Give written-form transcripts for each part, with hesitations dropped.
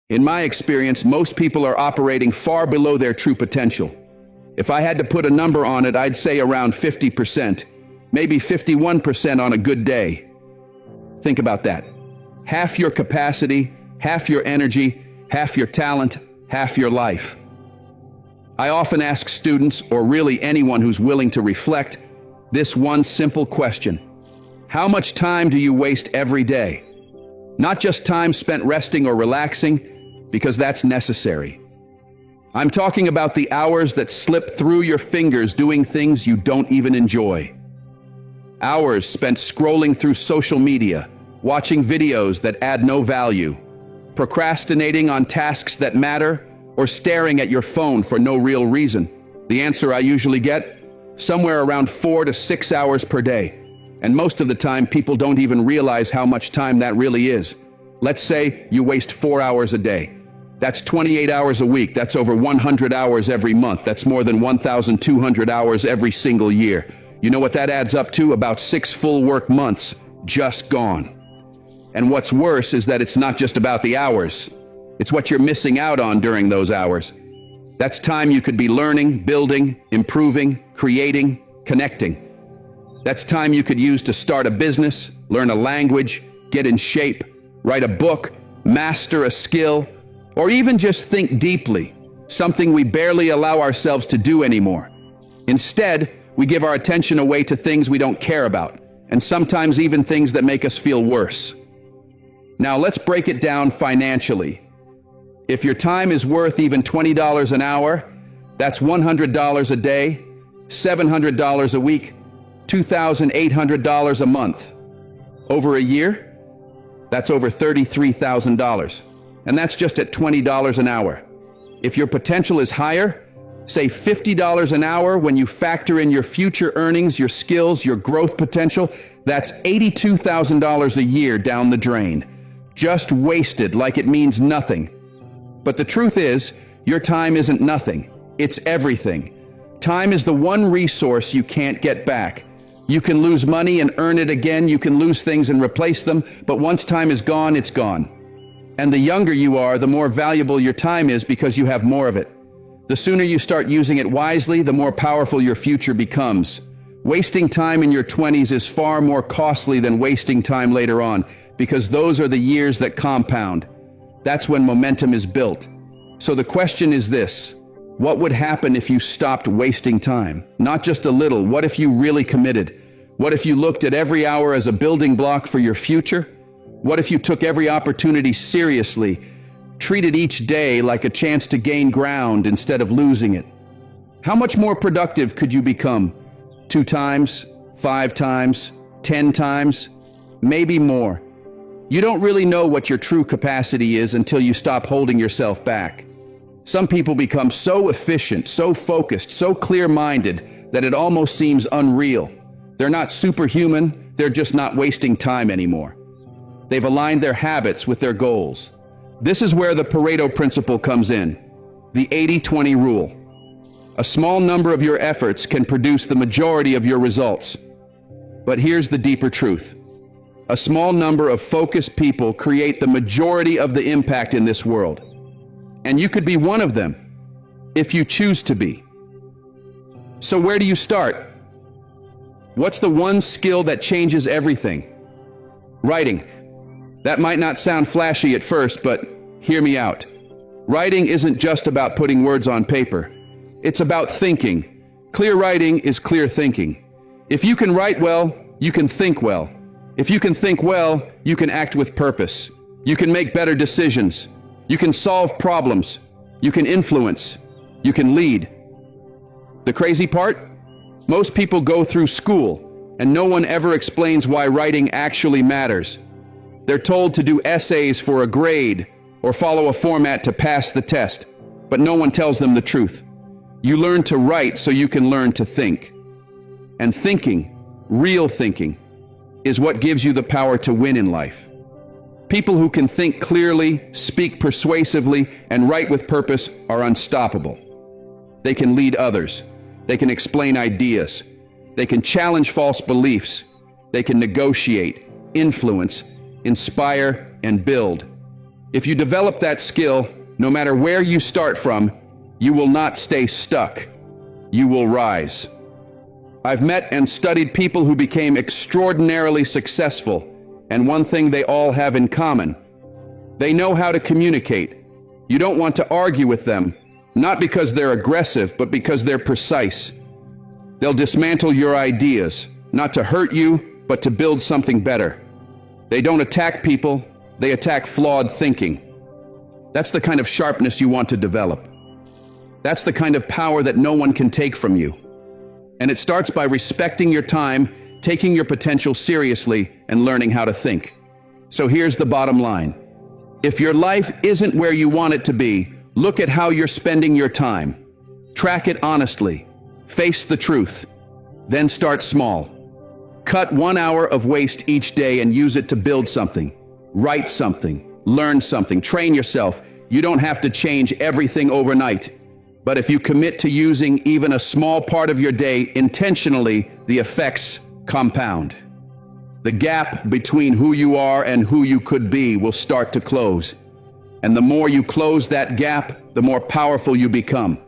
In my experience, most people are operating far below their true potential. If I had to put a number on it, I'd say around 50%, maybe 51% on a good day. Think about that. Half your capacity, half your energy, half your talent, half your life. I often ask students, or really anyone who's willing to reflect, this one simple question. How much time do you waste every day? Not just time spent resting or relaxing, because that's necessary. I'm talking about the hours that slip through your fingers doing things you don't even enjoy. Hours spent scrolling through social media, watching videos that add no value, procrastinating on tasks that matter, or staring at your phone for no real reason. The answer I usually get? Somewhere around 4 to 6 hours per day. And most of the time, people don't even realize how much time that really is. Let's say you waste 4 hours a day. That's 28 hours a week. That's over 100 hours every month. That's more than 1,200 hours every single year. You know what that adds up to? About 6 full work months just gone. And what's worse is that it's not just about the hours. It's what you're missing out on during those hours. That's time you could be learning, building, improving, creating, connecting. That's time you could use to start a business, learn a language, get in shape, write a book, master a skill, or even just think deeply, something we barely allow ourselves to do anymore. Instead, we give our attention away to things we don't care about, and sometimes even things that make us feel worse. Now let's break it down financially. If your time is worth even $20 an hour, that's $100 a day, $700 a week, $2,800 a month. Over a year, that's over $33,000. And that's just at $20 an hour. If your potential is higher, say $50 an hour, when you factor in your future earnings, your skills, your growth potential, that's $82,000 a year down the drain. Just wasted like it means nothing. But the truth is, your time isn't nothing. It's everything. Time is the one resource you can't get back. You can lose money and earn it again. You can lose things and replace them. But once time is gone, it's gone. And the younger you are, the more valuable your time is because you have more of it. The sooner you start using it wisely, the more powerful your future becomes. Wasting time in your 20s is far more costly than wasting time later on, because those are the years that compound. That's when momentum is built. So the question is this: what would happen if you stopped wasting time? Not just a little. What if you really committed? What if you looked at every hour as a building block for your future? What if you took every opportunity seriously, treated each day like a chance to gain ground instead of losing it? How much more productive could you become? 2 times, 5 times, 10 times, maybe more. You don't really know what your true capacity is until you stop holding yourself back. Some people become so efficient, so focused, so clear-minded that it almost seems unreal. They're not superhuman, they're just not wasting time anymore. They've aligned their habits with their goals. This is where the Pareto principle comes in, the 80-20 rule. A small number of your efforts can produce the majority of your results. But here's the deeper truth. A small number of focused people create the majority of the impact in this world. And you could be one of them, if you choose to be. So where do you start? What's the one skill that changes everything? Writing. That might not sound flashy at first, but hear me out. Writing isn't just about putting words on paper. It's about thinking. Clear writing is clear thinking. If you can write well, you can think well. If you can think well, you can act with purpose. You can make better decisions. You can solve problems. You can influence. You can lead. The crazy part? Most people go through school, and no one ever explains why writing actually matters. They're told to do essays for a grade or follow a format to pass the test, but no one tells them the truth. You learn to write so you can learn to think. And thinking, real thinking, is what gives you the power to win in life. People who can think clearly, speak persuasively, and write with purpose are unstoppable. They can lead others. They can explain ideas. They can challenge false beliefs. They can negotiate, influence, inspire, and build. If you develop that skill, no matter where you start from, you will not stay stuck. You will rise. I've met and studied people who became extraordinarily successful, and one thing they all have in common: they know how to communicate. You don't want to argue with them, not because they're aggressive, but because they're precise. They'll dismantle your ideas, not to hurt you, but to build something better. They don't attack people, they attack flawed thinking. That's the kind of sharpness you want to develop. That's the kind of power that no one can take from you. And it starts by respecting your time, taking your potential seriously, and learning how to think. So here's the bottom line. If your life isn't where you want it to be, look at how you're spending your time. Track it honestly. Face the truth. Then start small. Cut 1 hour of waste each day and use it to build something. Write something. Learn something. Train yourself. You don't have to change everything overnight. But if you commit to using even a small part of your day intentionally, the effects compound. The gap between who you are and who you could be will start to close. And the more you close that gap, the more powerful you become.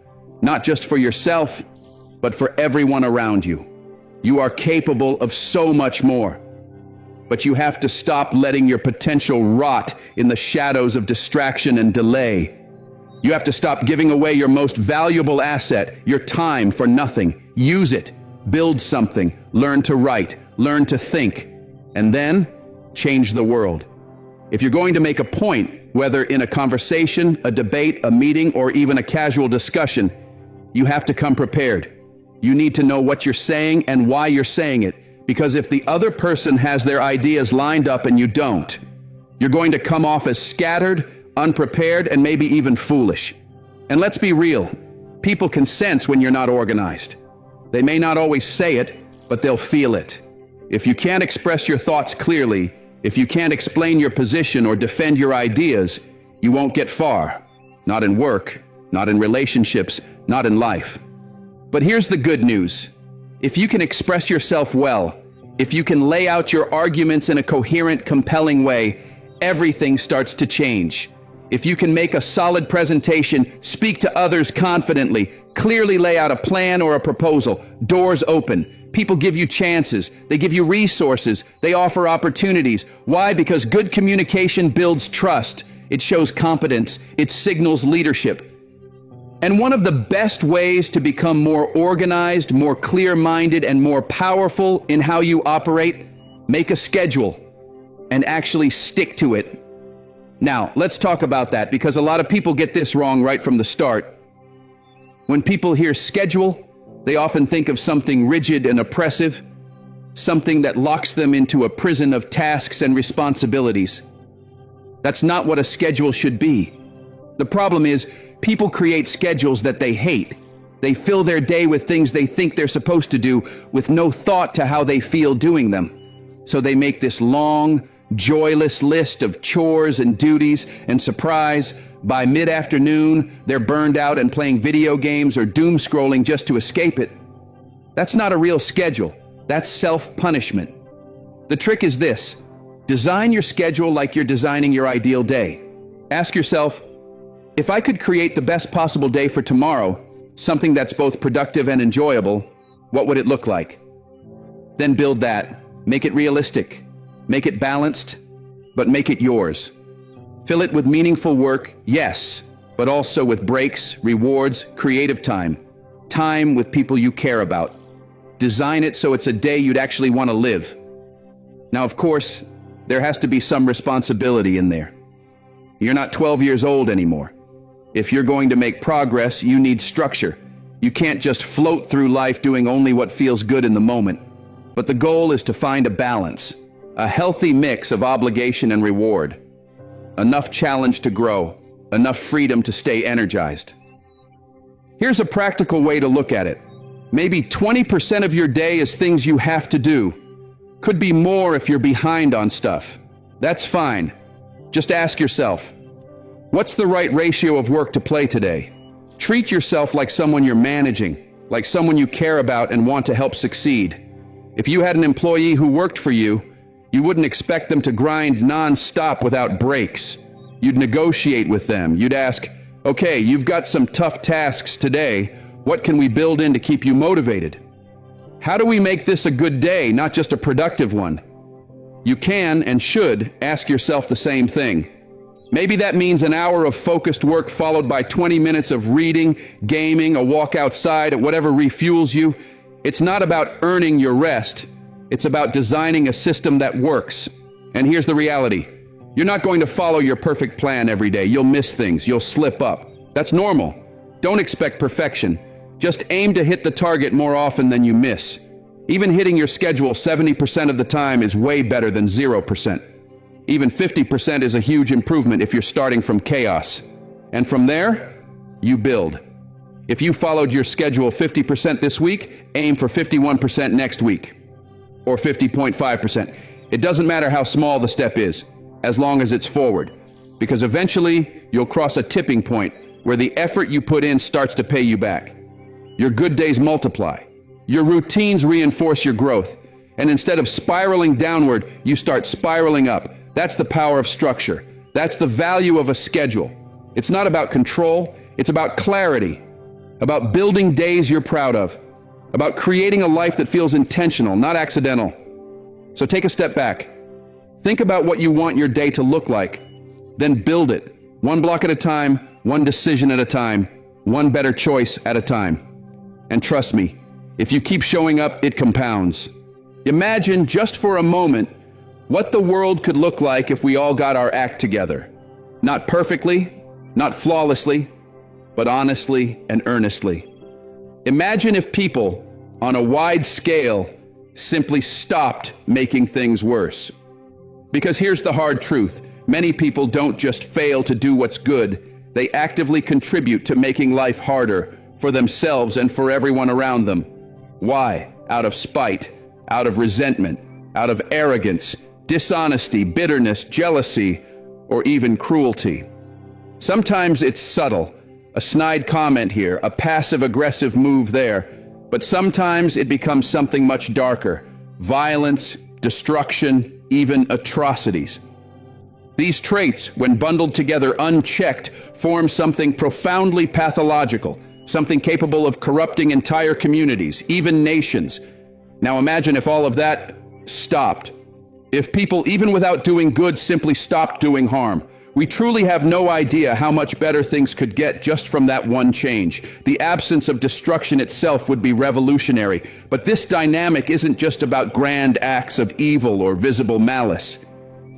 Not just for yourself, but for everyone around you. You are capable of so much more. But you have to stop letting your potential rot in the shadows of distraction and delay. You have to stop giving away your most valuable asset, your time, for nothing. Use it. Build something. Learn to write. Learn to think. And then, change the world. If you're going to make a point, whether in a conversation, a debate, a meeting, or even a casual discussion, you have to come prepared. You need to know what you're saying and why you're saying it, because if the other person has their ideas lined up and you don't, you're going to come off as scattered, unprepared, and maybe even foolish. And let's be real, people can sense when you're not organized. They may not always say it, but they'll feel it. If you can't express your thoughts clearly, if you can't explain your position or defend your ideas, you won't get far. Not in work, not in relationships, not in life. But here's the good news. If you can express yourself well, if you can lay out your arguments in a coherent, compelling way, everything starts to change. If you can make a solid presentation, speak to others confidently, clearly lay out a plan or a proposal, doors open. People give you chances. They give you resources. They offer opportunities. Why? Because good communication builds trust. It shows competence. It signals leadership. And one of the best ways to become more organized, more clear-minded, and more powerful in how you operate, make a schedule and actually stick to it. Now, let's talk about that, because a lot of people get this wrong right from the start. When people hear schedule, they often think of something rigid and oppressive, something that locks them into a prison of tasks and responsibilities. That's not what a schedule should be. The problem is, people create schedules that they hate. They fill their day with things they think they're supposed to do, with no thought to how they feel doing them. So they make this long, joyless list of chores and duties, and surprise, by mid-afternoon, they're burned out and playing video games or doom scrolling just to escape it. That's not a real schedule. That's self-punishment. The trick is this: design your schedule like you're designing your ideal day. Ask yourself, if I could create the best possible day for tomorrow, something that's both productive and enjoyable, what would it look like? Then build that. Make it realistic. Make it balanced, but make it yours. Fill it with meaningful work, yes, but also with breaks, rewards, creative time. Time with people you care about. Design it so it's a day you'd actually want to live. Now, of course, there has to be some responsibility in there. You're not 12 years old anymore. If you're going to make progress, you need structure. You can't just float through life doing only what feels good in the moment. But the goal is to find a balance, a healthy mix of obligation and reward. Enough challenge to grow, enough freedom to stay energized. Here's a practical way to look at it. Maybe 20% of your day is things you have to do. Could be more if you're behind on stuff. That's fine. Just ask yourself, what's the right ratio of work to play today? Treat yourself like someone you're managing, like someone you care about and want to help succeed. If you had an employee who worked for you, you wouldn't expect them to grind non-stop without breaks. You'd negotiate with them. You'd ask, okay, you've got some tough tasks today. What can we build in to keep you motivated? How do we make this a good day, not just a productive one? You can and should ask yourself the same thing. Maybe that means an hour of focused work followed by 20 minutes of reading, gaming, a walk outside, at whatever refuels you. It's not about earning your rest. It's about designing a system that works. And here's the reality. You're not going to follow your perfect plan every day. You'll miss things. You'll slip up. That's normal. Don't expect perfection. Just aim to hit the target more often than you miss. Even hitting your schedule 70% of the time is way better than 0%. Even 50% is a huge improvement if you're starting from chaos. And from there, you build. If you followed your schedule 50% this week, aim for 51% next week. Or 50.5%. It doesn't matter how small the step is, as long as it's forward. Because eventually, you'll cross a tipping point where the effort you put in starts to pay you back. Your good days multiply. Your routines reinforce your growth. And instead of spiraling downward, you start spiraling up. That's the power of structure. That's the value of a schedule. It's not about control, it's about clarity. About building days you're proud of. About creating a life that feels intentional, not accidental. So take a step back. Think about what you want your day to look like. Then build it. One block at a time, one decision at a time, one better choice at a time. And trust me, if you keep showing up, it compounds. Imagine just for a moment what the world could look like if we all got our act together. Not perfectly, not flawlessly, but honestly and earnestly. Imagine if people, on a wide scale, simply stopped making things worse. Because here's the hard truth. Many people don't just fail to do what's good. They actively contribute to making life harder for themselves and for everyone around them. Why? Out of spite, out of resentment, out of arrogance, dishonesty, bitterness, jealousy, or even cruelty. Sometimes it's subtle, a snide comment here, a passive-aggressive move there, but sometimes it becomes something much darker, violence, destruction, even atrocities. These traits, when bundled together unchecked, form something profoundly pathological, something capable of corrupting entire communities, even nations. Now imagine if all of that stopped. If people, even without doing good, simply stopped doing harm. We truly have no idea how much better things could get just from that one change. The absence of destruction itself would be revolutionary. But this dynamic isn't just about grand acts of evil or visible malice.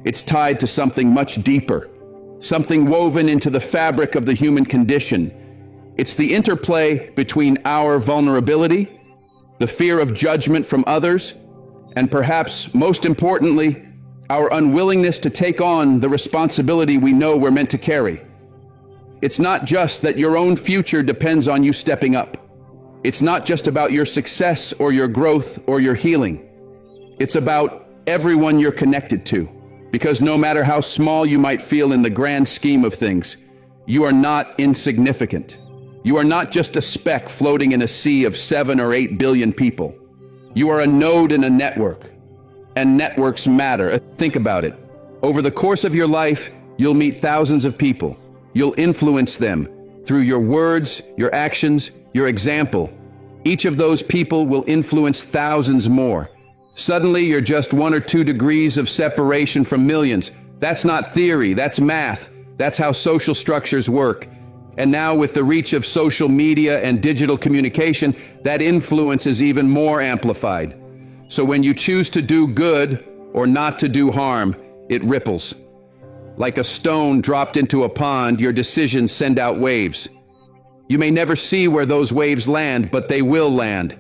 It's tied to something much deeper, something woven into the fabric of the human condition. It's the interplay between our vulnerability, the fear of judgment from others, and perhaps most importantly, our unwillingness to take on the responsibility we know we're meant to carry. It's not just that your own future depends on you stepping up. It's not just about your success or your growth or your healing. It's about everyone you're connected to. Because no matter how small you might feel in the grand scheme of things, you are not insignificant. You are not just a speck floating in a sea of 7 or 8 billion people. You are a node in a network. And networks matter. Think about it. Over the course of your life, you'll meet thousands of people. You'll influence them through your words, your actions, your example. Each of those people will influence thousands more. Suddenly, you're just 1 or 2 degrees of separation from millions. That's not theory, that's math. That's how social structures work. And now with the reach of social media and digital communication, that influence is even more amplified. So when you choose to do good or not to do harm, it ripples. Like a stone dropped into a pond, your decisions send out waves. You may never see where those waves land, but they will land.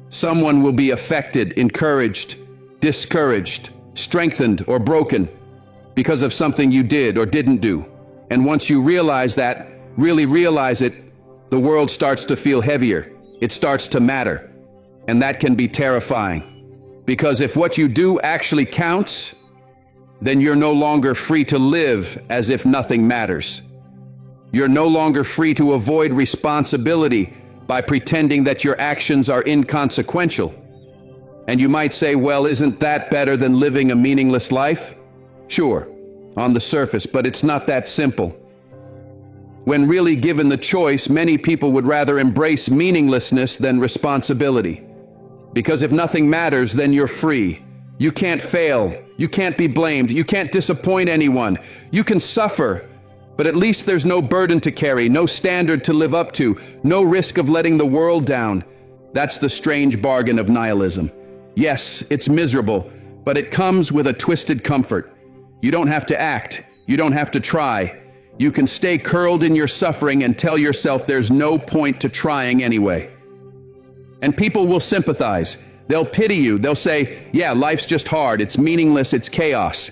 Someone will be affected, encouraged, discouraged, strengthened, or broken because of something you did or didn't do. And once you realize that, really realize it, the world starts to feel heavier. It starts to matter. And that can be terrifying. Because if what you do actually counts, then you're no longer free to live as if nothing matters. You're no longer free to avoid responsibility by pretending that your actions are inconsequential. And you might say, well, isn't that better than living a meaningless life? Sure. on the surface, but it's not that simple. When really given the choice, many people would rather embrace meaninglessness than responsibility. Because if nothing matters, then you're free. You can't fail. You can't be blamed. You can't disappoint anyone. You can suffer, but at least there's no burden to carry, no standard to live up to, no risk of letting the world down. That's the strange bargain of nihilism. Yes, it's miserable, but it comes with a twisted comfort. You don't have to act. You don't have to try. You can stay curled in your suffering and tell yourself there's no point to trying anyway. And people will sympathize. They'll pity you. They'll say, yeah, life's just hard. It's meaningless. It's chaos.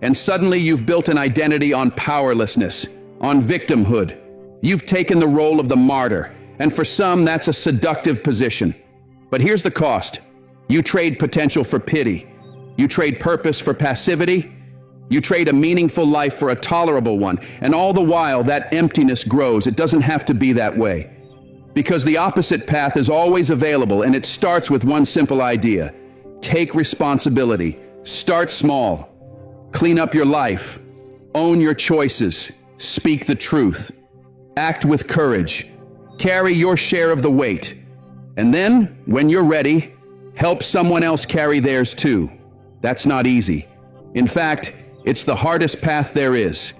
And suddenly you've built an identity on powerlessness, on victimhood. You've taken the role of the martyr. And for some, that's a seductive position. But here's the cost. You trade potential for pity. You trade purpose for passivity. You trade a meaningful life for a tolerable one. And all the while, that emptiness grows. It doesn't have to be that way. Because the opposite path is always available, and it starts with one simple idea. Take responsibility. Start small. Clean up your life. Own your choices. Speak the truth. Act with courage. Carry your share of the weight. And then, when you're ready, help someone else carry theirs too. That's not easy. In fact, it's the hardest path there is.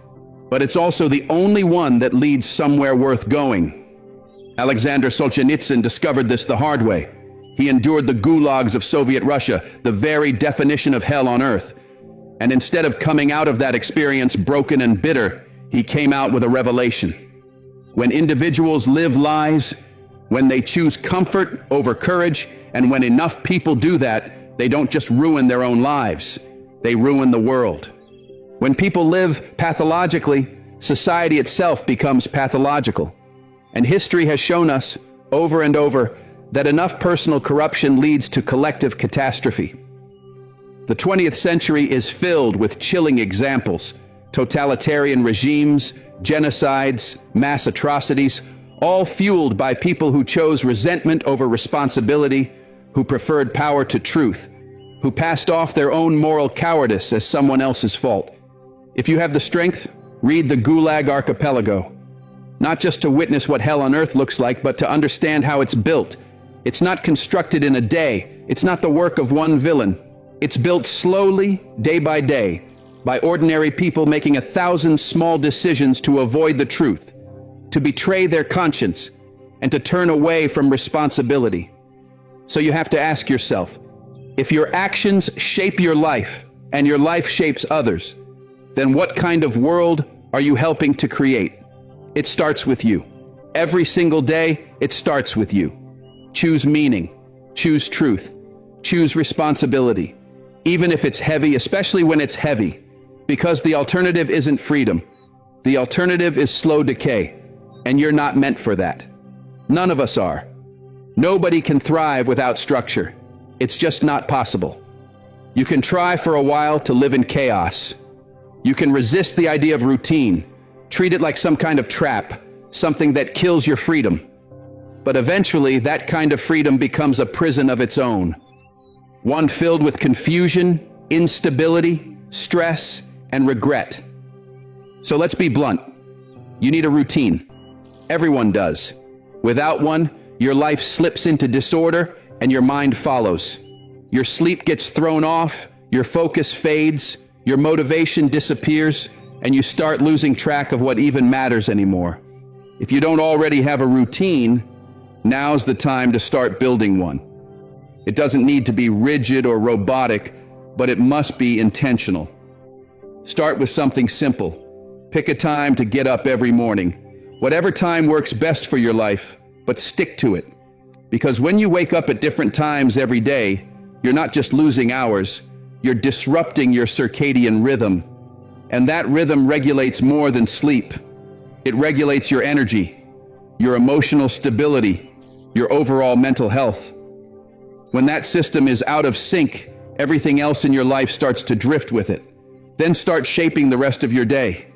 But it's also the only one that leads somewhere worth going. Alexander Solzhenitsyn discovered this the hard way. He endured the gulags of Soviet Russia, the very definition of hell on earth. And instead of coming out of that experience broken and bitter, he came out with a revelation. When individuals live lies, when they choose comfort over courage, and when enough people do that, they don't just ruin their own lives, they ruin the world. When people live pathologically, society itself becomes pathological. And history has shown us, over and over, that enough personal corruption leads to collective catastrophe. The 20th century is filled with chilling examples: totalitarian regimes, genocides, mass atrocities, all fueled by people who chose resentment over responsibility, who preferred power to truth, who passed off their own moral cowardice as someone else's fault. If you have the strength, read the Gulag Archipelago. Not just to witness what hell on earth looks like, but to understand how it's built. It's not constructed in a day. It's not the work of one villain. It's built slowly, day by day, by ordinary people making 1,000 small decisions to avoid the truth, to betray their conscience, and to turn away from responsibility. So you have to ask yourself, if your actions shape your life, and your life shapes others, then what kind of world are you helping to create? It starts with you. Every single day, it starts with you. Choose meaning. Choose truth. Choose responsibility. Even if it's heavy, especially when it's heavy. Because the alternative isn't freedom. The alternative is slow decay. And you're not meant for that. None of us are. Nobody can thrive without structure. It's just not possible. You can try for a while to live in chaos. You can resist the idea of routine. Treat it like some kind of trap, something that kills your freedom. But eventually, that kind of freedom becomes a prison of its own. One filled with confusion, instability, stress, and regret. So let's be blunt. You need a routine. Everyone does. Without one, your life slips into disorder and your mind follows. Your sleep gets thrown off, your focus fades, your motivation disappears, and you start losing track of what even matters anymore. If you don't already have a routine, now's the time to start building one. It doesn't need to be rigid or robotic, but it must be intentional. Start with something simple. Pick a time to get up every morning. Whatever time works best for your life, but stick to it. Because when you wake up at different times every day, you're not just losing hours, you're disrupting your circadian rhythm. And that rhythm regulates more than sleep. It regulates your energy, your emotional stability, your overall mental health. When that system is out of sync, everything else in your life starts to drift with it. Then start shaping the rest of your day.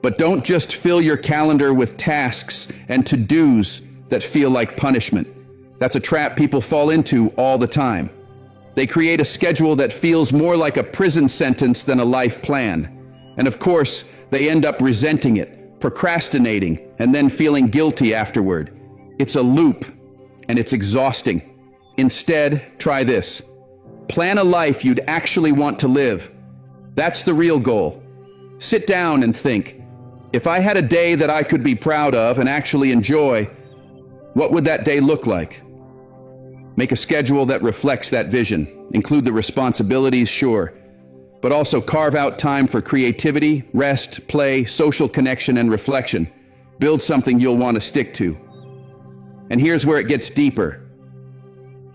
But don't just fill your calendar with tasks and to-dos that feel like punishment. That's a trap people fall into all the time. They create a schedule that feels more like a prison sentence than a life plan. And of course, they end up resenting it, procrastinating, and then feeling guilty afterward. It's a loop, and it's exhausting. Instead, try this. Plan a life you'd actually want to live. That's the real goal. Sit down and think, if I had a day that I could be proud of and actually enjoy, what would that day look like? Make a schedule that reflects that vision. Include the responsibilities, sure, but also carve out time for creativity, rest, play, social connection, and reflection. Build something you'll want to stick to. And here's where it gets deeper.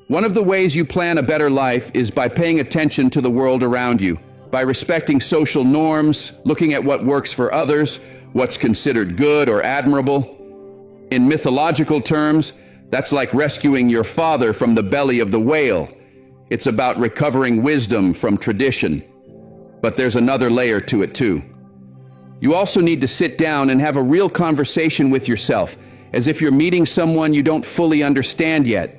One of the ways you plan a better life is by paying attention to the world around you, by respecting social norms, looking at what works for others, what's considered good or admirable. In mythological terms, that's like rescuing your father from the belly of the whale. It's about recovering wisdom from tradition. But there's another layer to it too. You also need to sit down and have a real conversation with yourself, as if you're meeting someone you don't fully understand yet.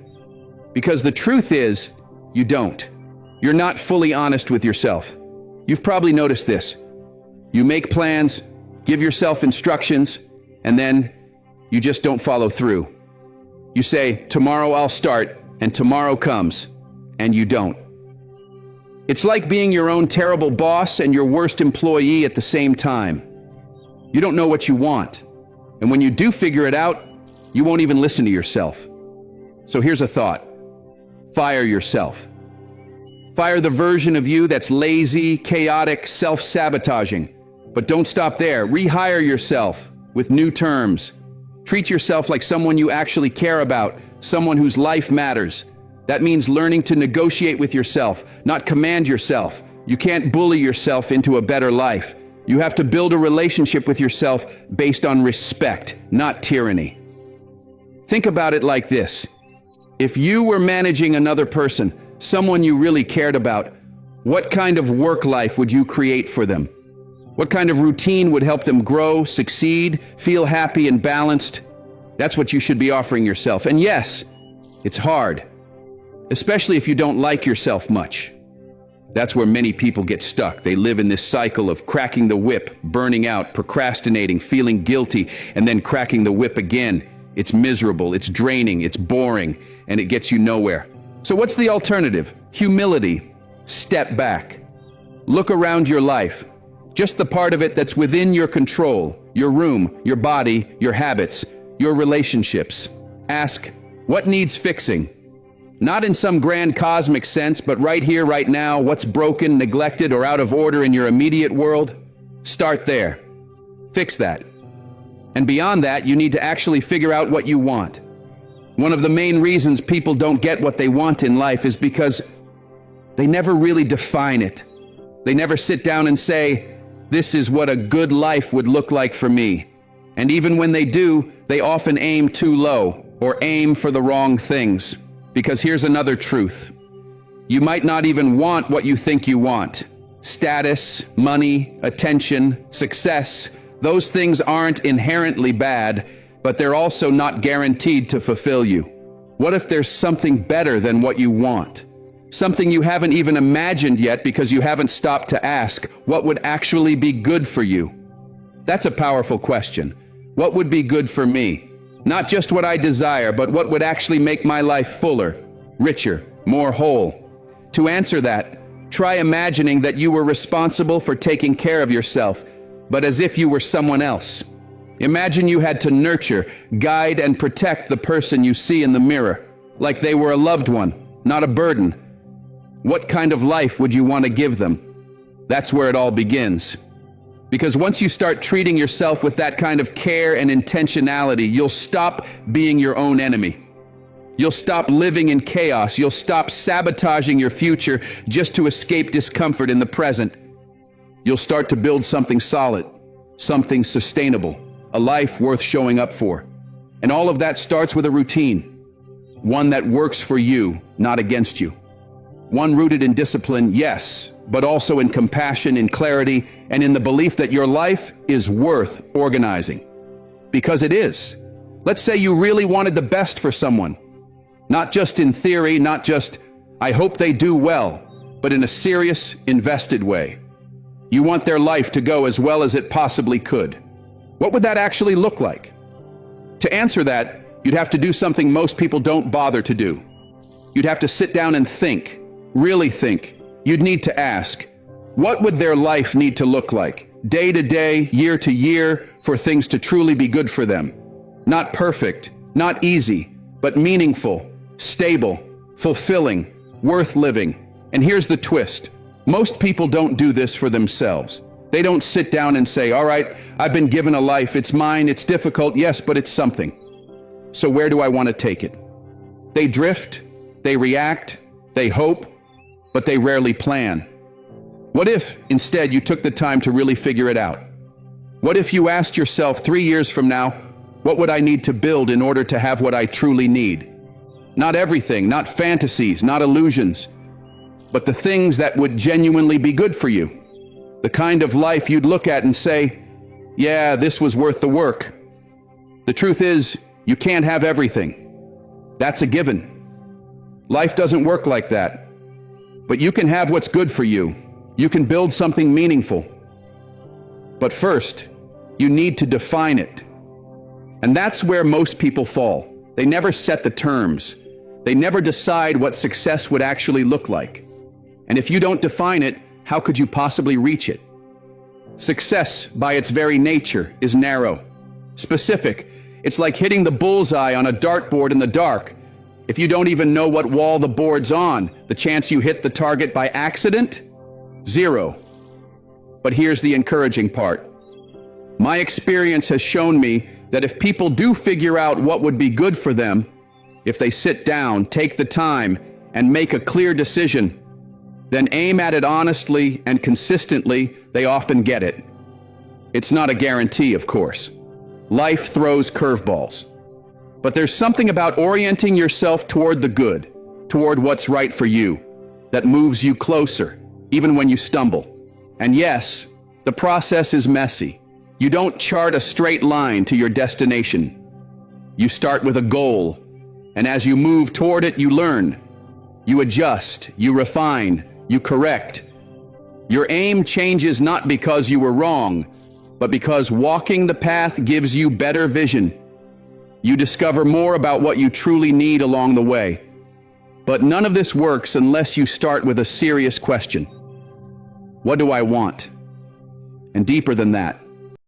Because the truth is, you don't. You're not fully honest with yourself. You've probably noticed this. You make plans, give yourself instructions, and then you just don't follow through. You say, tomorrow I'll start, and tomorrow comes, and you don't. It's like being your own terrible boss and your worst employee at the same time. You don't know what you want, and when you do figure it out, you won't even listen to yourself. So here's a thought. Fire yourself. Fire the version of you that's lazy, chaotic, self-sabotaging. But don't stop there. Rehire yourself with new terms. Treat yourself like someone you actually care about, someone whose life matters. That means learning to negotiate with yourself, not command yourself. You can't bully yourself into a better life. You have to build a relationship with yourself based on respect, not tyranny. Think about it like this. If you were managing another person, someone you really cared about, what kind of work life would you create for them? What kind of routine would help them grow, succeed, feel happy and balanced? That's what you should be offering yourself. And yes, it's hard, especially if you don't like yourself much. That's where many people get stuck. They live in this cycle of cracking the whip, burning out, procrastinating, feeling guilty, and then cracking the whip again. It's miserable, it's draining, it's boring, and it gets you nowhere. So what's the alternative? Humility. Step back. Look around your life. Just the part of it that's within your control. Your room, your body, your habits, your relationships. Ask, what needs fixing? Not in some grand cosmic sense, but right here, right now, what's broken, neglected, or out of order in your immediate world? Start there. Fix that. And beyond that, you need to actually figure out what you want. One of the main reasons people don't get what they want in life is because they never really define it. They never sit down and say, this is what a good life would look like for me. And even when they do, they often aim too low or aim for the wrong things. Because here's another truth. You might not even want what you think you want. Status, money, attention, success, those things aren't inherently bad, but they're also not guaranteed to fulfill you. What if there's something better than what you want? Something you haven't even imagined yet because you haven't stopped to ask, what would actually be good for you? That's a powerful question. What would be good for me? Not just what I desire, but what would actually make my life fuller, richer, more whole. To answer that, try imagining that you were responsible for taking care of yourself, but as if you were someone else. Imagine you had to nurture, guide, and protect the person you see in the mirror, like they were a loved one, not a burden. What kind of life would you want to give them? That's where it all begins. Because once you start treating yourself with that kind of care and intentionality, you'll stop being your own enemy. You'll stop living in chaos. You'll stop sabotaging your future just to escape discomfort in the present. You'll start to build something solid, something sustainable, a life worth showing up for. And all of that starts with a routine, one that works for you, not against you. One rooted in discipline, yes, but also in compassion, in clarity, and in the belief that your life is worth organizing. Because it is. Let's say you really wanted the best for someone. Not just in theory, not just, I hope they do well, but in a serious, invested way. You want their life to go as well as it possibly could. What would that actually look like? To answer that, you'd have to do something most people don't bother to do. You'd have to sit down and think, really think. You'd need to ask, what would their life need to look like, day to day, year to year, for things to truly be good for them? Not perfect, not easy, but meaningful, stable, fulfilling, worth living. And here's the twist. Most people don't do this for themselves. They don't sit down and say, all right, I've been given a life, it's mine, it's difficult, yes, but it's something. So where do I want to take it? They drift, they react, they hope, but they rarely plan. What if, instead, you took the time to really figure it out? What if you asked yourself 3 years from now, what would I need to build in order to have what I truly need? Not everything, not fantasies, not illusions, but the things that would genuinely be good for you. The kind of life you'd look at and say, yeah, this was worth the work. The truth is, you can't have everything. That's a given. Life doesn't work like that. But you can have what's good for you. You can build something meaningful. But first, you need to define it. And that's where most people fall. They never set the terms. They never decide what success would actually look like. And if you don't define it, how could you possibly reach it? Success, by its very nature, is narrow, specific. It's like hitting the bullseye on a dartboard in the dark. If you don't even know what wall the board's on, the chance you hit the target by accident? 0. But here's the encouraging part. My experience has shown me that if people do figure out what would be good for them, if they sit down, take the time, and make a clear decision, then aim at it honestly and consistently, they often get it. It's not a guarantee, of course. Life throws curveballs. But there's something about orienting yourself toward the good, toward what's right for you, that moves you closer, even when you stumble. And yes, the process is messy. You don't chart a straight line to your destination. You start with a goal, and as you move toward it, you learn. You adjust, you refine, you correct. Your aim changes not because you were wrong, but because walking the path gives you better vision. You discover more about what you truly need along the way. But none of this works unless you start with a serious question. What do I want? And deeper than that,